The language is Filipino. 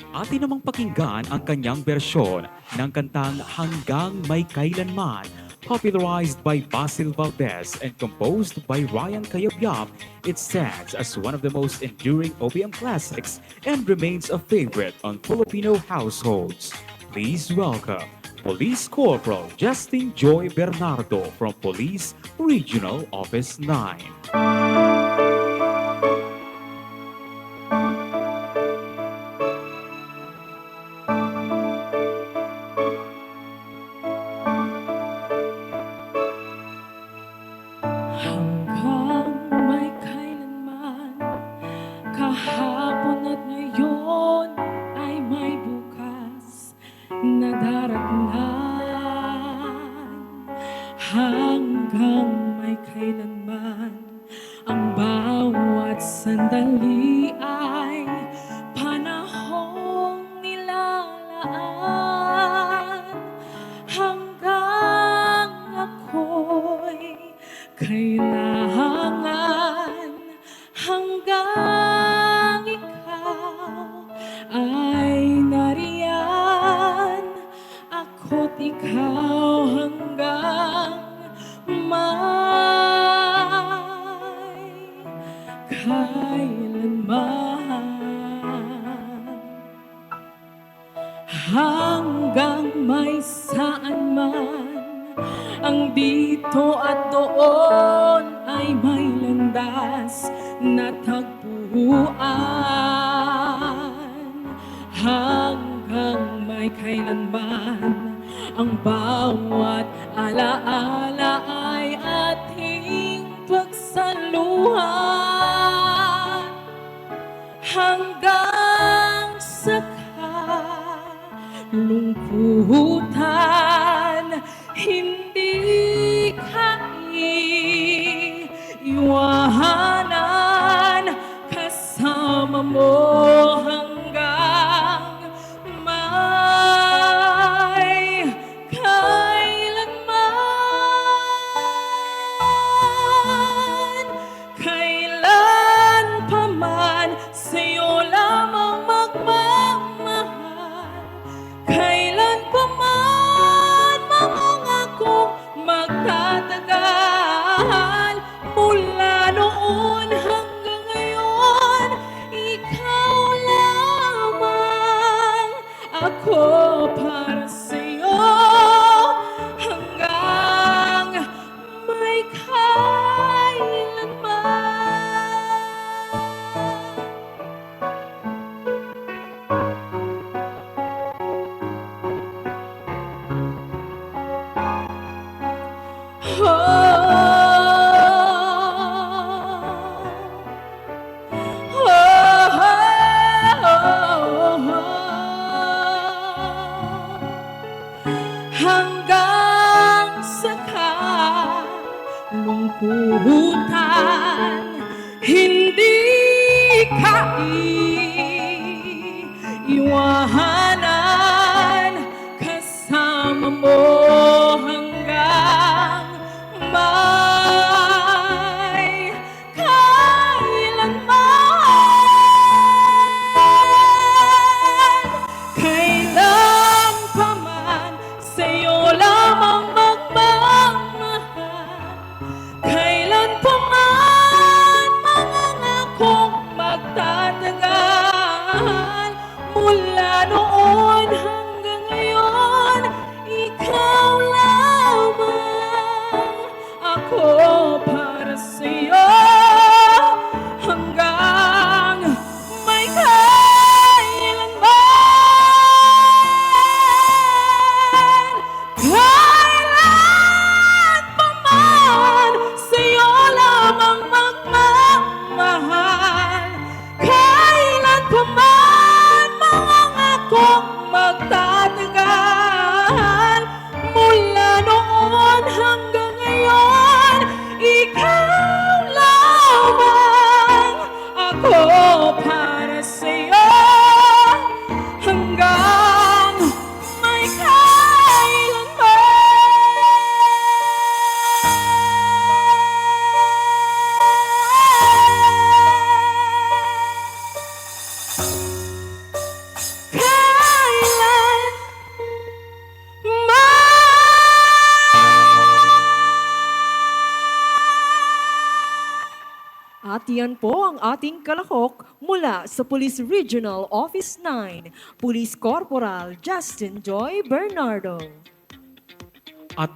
Atin namang pakinggan ang kanyang bersyon ng kantang Hanggang May Kailanman, popularized by Basil Valdez and composed by Ryan Cayabyab. It stands as one of the most enduring OPM classics and remains a favorite on Filipino households. Please welcome Police Corporal Justin Joy Bernardo from Police Regional Office 9. Hanggang may kailanman, kahapon at ngayon ay may bukas na daratnan. Hanggang may kailanman, ang bawat sandali ay panahong nilalaan. Hanggang ako'y kailangan, hanggang ikaw ay nariyan, ako't ikaw hanggang may kailanman. Hanggang may saan man, ang dito at doon ay may landas na tagpuan. Hanggang may kailanman, ang bawat alaala ay ating pagsaluhan. Hanggang sa kalungkutan, hindi ka iiwanan, kasama mo hanggang may kailanman. Kailan pa man sa'yo lamang magmamahal, kailan pa man mangangakong magtatagal. Mula noon hanggang ngayon, ikaw lamang. Ako para sa'yo hanggang may kailanman. At yan po ang ating kalahok mula sa Police Regional Office 9, Police Corporal Justin Joy Bernardo. At